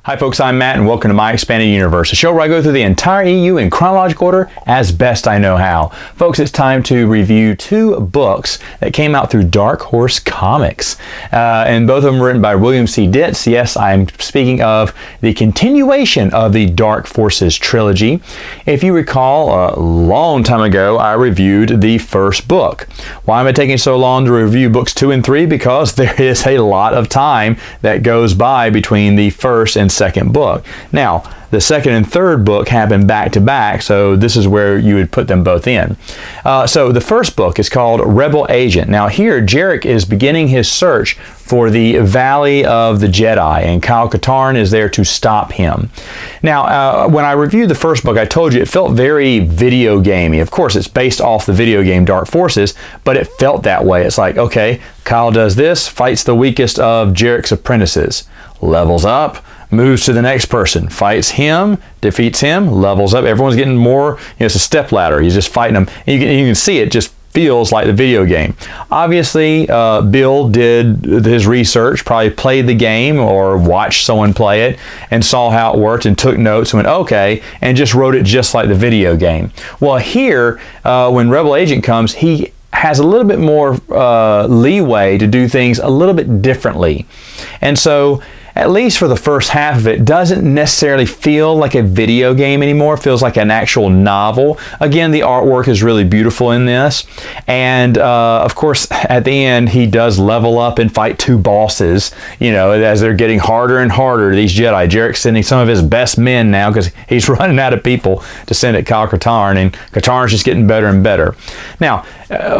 Hi folks, I'm Matt and welcome to My Expanded Universe, a show where I go through the entire EU in chronological order as best I know how. Folks, it's time to review two books that came out through Dark Horse Comics. And both of them were written by William C. Ditz. Yes, I'm speaking of the continuation of the Dark Forces Trilogy. If you recall, a long time ago, I reviewed the first book. Why am I taking so long to review books 2 and 3? Because there is a lot of time that goes by between the first and second book. Now, the second and third book happen back to back, so this is where you would put them both in. So the first book is called Rebel Agent. Now here, Jarek is beginning his search for the Valley of the Jedi, and Kyle Katarn is there to stop him. Now, when I reviewed the first book, I told you it felt very video gamey. Of course, it's based off the video game Dark Forces, but it felt that way. It's like, okay, Kyle does this, fights the weakest of Jarek's apprentices, levels up, moves to the next person, fights him, defeats him, levels up. Everyone's getting more, it's a step ladder. He's just fighting them. And you can see it just feels like the video game. Obviously, Bill did his research, probably played the game or watched someone play it and saw how it worked and took notes and went, okay, and just wrote it just like the video game. Well, here, when Rebel Agent comes, he has a little bit more leeway to do things a little bit differently. And so, at least for the first half of it, doesn't necessarily feel like a video game anymore. It feels like an actual novel. Again, the artwork is really beautiful in this. And of course, at the end, he does level up and fight two bosses, as they're getting harder and harder, these Jedi. Jarek's sending some of his best men now because he's running out of people to send at Kyle Katarn, and Katarn's just getting better and better. Now,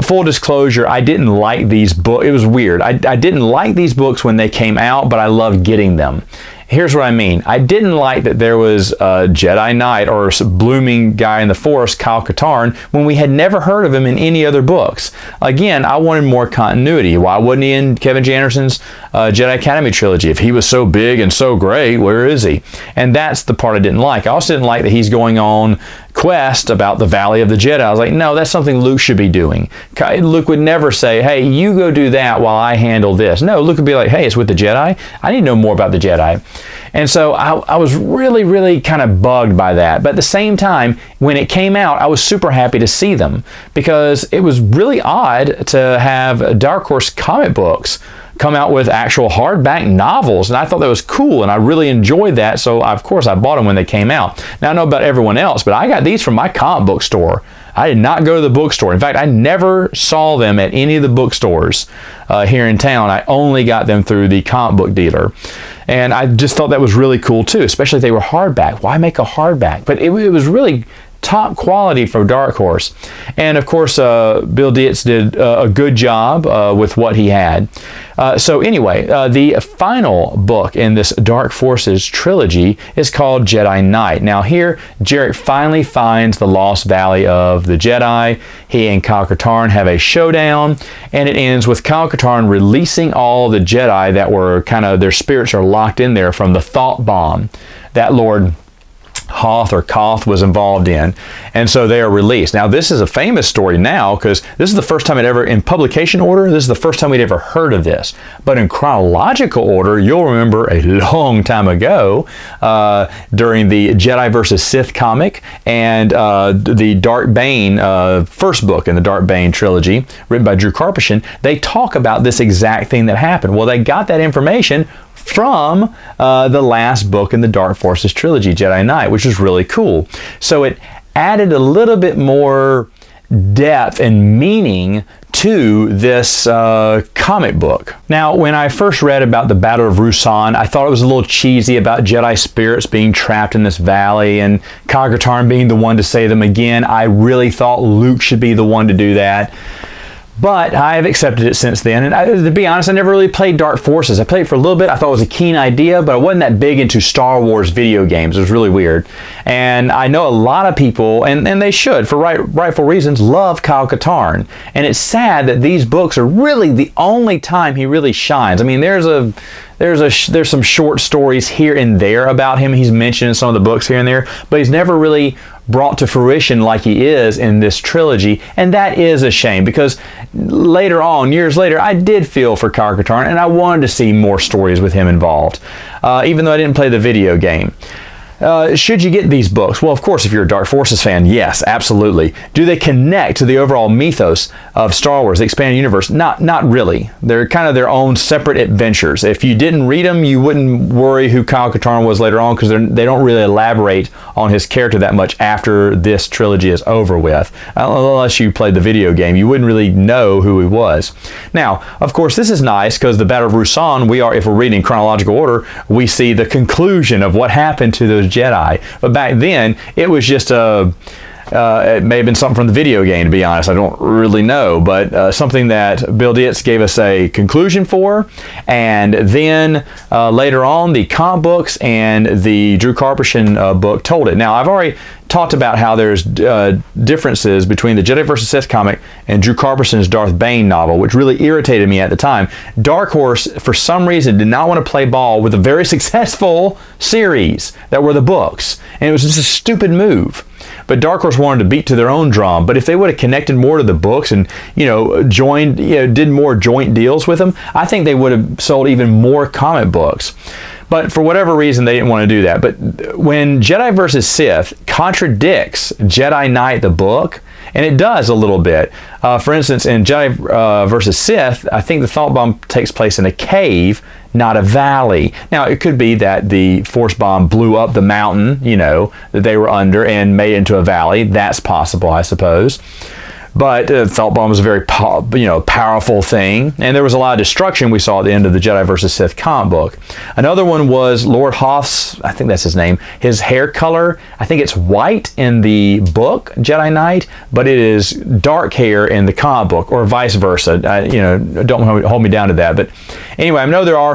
full disclosure, I didn't like these books. It was weird. I didn't like these books when they came out, but I loved getting them. Here's what I mean. I didn't like that there was a Jedi Knight or a blooming guy in the Force, Kyle Katarn, when we had never heard of him in any other books. Again, I wanted more continuity. Why wasn't he in Kevin J. Anderson's Jedi Academy trilogy? If he was so big and so great, where is he? And that's the part I didn't like. I also didn't like that he's going on quest about the Valley of the Jedi. I was like, no, that's something Luke should be doing. Luke would never say, hey, you go do that while I handle this. No, Luke would be like, hey, it's with the Jedi. I need to know more about the Jedi. And so I was really, really kind of bugged by that. But at the same time, when it came out, I was super happy to see them because it was really odd to have Dark Horse comic books come out with actual hardback novels, and I thought that was cool, and I really enjoyed that, so of course I bought them when they came out. Now I don't know about everyone else, but I got these from my comic book store. I did not go to the bookstore. In fact, I never saw them at any of the bookstores here in town. I only got them through the comic book dealer. And I just thought that was really cool too, especially if they were hardback. Why make a hardback? But it was really top quality for Dark Horse. And of course, Bill Dietz did a good job with what he had. So anyway, the final book in this Dark Forces trilogy is called Jedi Knight. Now here, Jarek finally finds the Lost Valley of the Jedi. He and Kyle Katarn have a showdown, and it ends with Kyle Katarn releasing all the Jedi that were their spirits are locked in there from the thought bomb that Lord Hoth or Koth was involved in, and so they are released. Now this is a famous story now because this is the first time it ever, in publication order, this is the first time we'd ever heard of this. But in chronological order, you'll remember a long time ago during the Jedi versus Sith comic and the Dark Bane first book in the Dark Bane trilogy written by Drew Karpyshyn, they talk about this exact thing that happened. Well, they got that information from the last book in the Dark Forces trilogy, Jedi Knight, which is really cool. So it added a little bit more depth and meaning to this comic book. Now, when I first read about the Battle of Ruusan, I thought it was a little cheesy about Jedi spirits being trapped in this valley and Kyle Katarn being the one to save them again. I really thought Luke should be the one to do that. But I have accepted it since then. And to be honest, I never really played Dark Forces. I played it for a little bit. I thought it was a keen idea, but I wasn't that big into Star Wars video games. It was really weird. And I know a lot of people, and they should, for rightful reasons, love Kyle Katarn. And it's sad that these books are really the only time he really shines. I mean, there's some short stories here and there about him. He's mentioned in some of the books here and there, but he's never really brought to fruition like he is in this trilogy, and that is a shame, because later on, years later, I did feel for Kyle Katarn, and I wanted to see more stories with him involved, even though I didn't play the video game. Should you get these books? Well, of course, if you're a Dark Forces fan, yes, absolutely. Do they connect to the overall mythos of Star Wars, the expanded universe? Not really. They're kind of their own separate adventures. If you didn't read them, you wouldn't worry who Kyle Katarn was later on, because they don't really elaborate on his character that much after this trilogy is over with. Unless you played the video game, you wouldn't really know who he was. Now, of course, this is nice, because the Battle of Ruusan, if we're reading in chronological order, we see the conclusion of what happened to those Jedi. But back then, it was just it may have been something from the video game, to be honest. I don't really know, but something that Bill Dietz gave us a conclusion for, and then later on, the comic books and the Drew Karpyshyn book told it. Now, I've already talked about how there's differences between the Jedi vs. Sith comic and Drew Karpyshyn's Darth Bane novel, which really irritated me at the time. Dark Horse, for some reason, did not want to play ball with a very successful series that were the books, and it was just a stupid move. But Dark Horse wanted to beat to their own drum. But if they would have connected more to the books and, did more joint deals with them, I think they would have sold even more comic books. But for whatever reason, they didn't want to do that. But when Jedi vs. Sith contradicts Jedi Knight, the book, and it does a little bit. For instance, in Jedi vs. Sith, I think the thought bomb takes place in a cave, not a valley. Now, it could be that the force bomb blew up the mountain, that they were under and made it into a valley. That's possible, I suppose. But thought bomb was a very powerful thing, and there was a lot of destruction we saw at the end of the Jedi vs. Sith comic book. Another one was Lord Hoth's, I think that's his name, his hair color. I think it's white in the book Jedi Knight, but it is dark hair in the comic book, or vice versa. Don't hold me down to that. But anyway, I know there are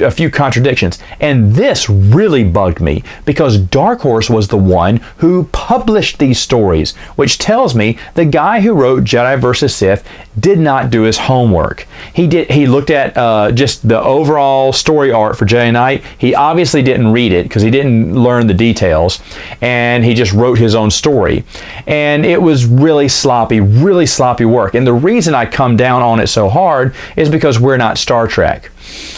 a few contradictions, and this really bugged me, because Dark Horse was the one who published these stories, which tells me the guy who wrote Jedi vs. Sith did not do his homework. He looked at just the overall story arc for Jedi Knight. He obviously didn't read it, because he didn't learn the details, and he just wrote his own story. And it was really sloppy work. And the reason I come down on it so hard is because we're not Star Trek.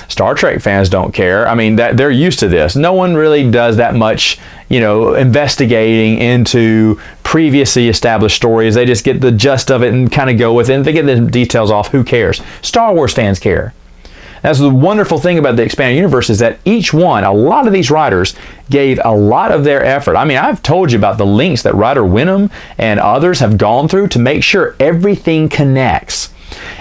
Star Trek fans don't care. I mean, they're used to this. No one really does that much, investigating into previously established stories. They just get the gist of it and kind of go with it. And if they get the details off, who cares? Star Wars fans care. That's the wonderful thing about the expanded universe, is that a lot of these writers gave a lot of their effort. I mean, I've told you about the links that Ryder Wenham and others have gone through to make sure everything connects.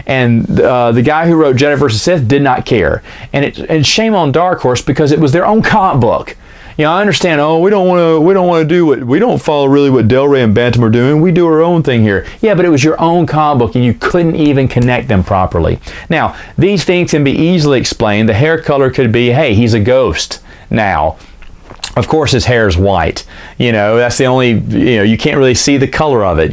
And the guy who wrote Jedi vs. Sith did not care. And shame on Dark Horse, because it was their own comic book. I understand, we don't follow really what Del Rey and Bantam are doing. We do our own thing here. Yeah, but it was your own comic book, and you couldn't even connect them properly. Now, these things can be easily explained. The hair color could be, hey, he's a ghost now. Of course, his hair is white. That's the only, you can't really see the color of it,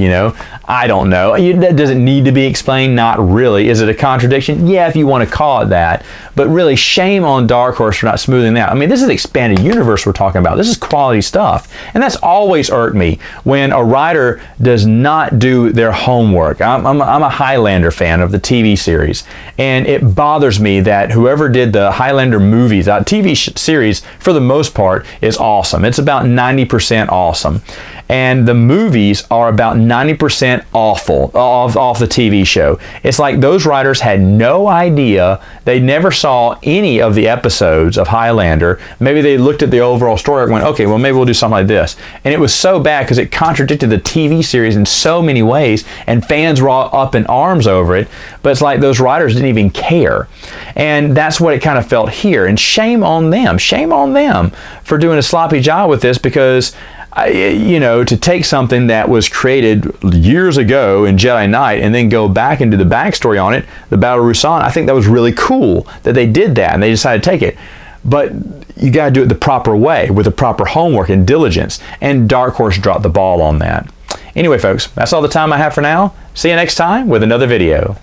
I don't know. Does it need to be explained? Not really. Is it a contradiction? Yeah, if you want to call it that. But really, shame on Dark Horse for not smoothing that out. I mean, this is the expanded universe we're talking about. This is quality stuff. And that's always irked me, when a writer does not do their homework. I'm a Highlander fan of the TV series. And it bothers me that whoever did the Highlander movies, TV series, for the most part, is awesome. It's about 90% awesome. And the movies are about 90% awful off the TV show. It's like those writers had no idea. They never saw any of the episodes of Highlander. Maybe they looked at the overall story and went, okay, well, maybe we'll do something like this. And it was so bad because it contradicted the TV series in so many ways, and fans were all up in arms over it. But it's like those writers didn't even care. And that's what it kind of felt here. And shame on them. Shame on them for doing a sloppy job with this, because you know, to take something that was created years ago in Jedi Knight and then go back and do the backstory on it, the Battle of Ruusan, I think that was really cool that they did that and they decided to take it. But you got to do it the proper way with the proper homework and diligence. And Dark Horse dropped the ball on that. Anyway, folks, that's all the time I have for now. See you next time with another video.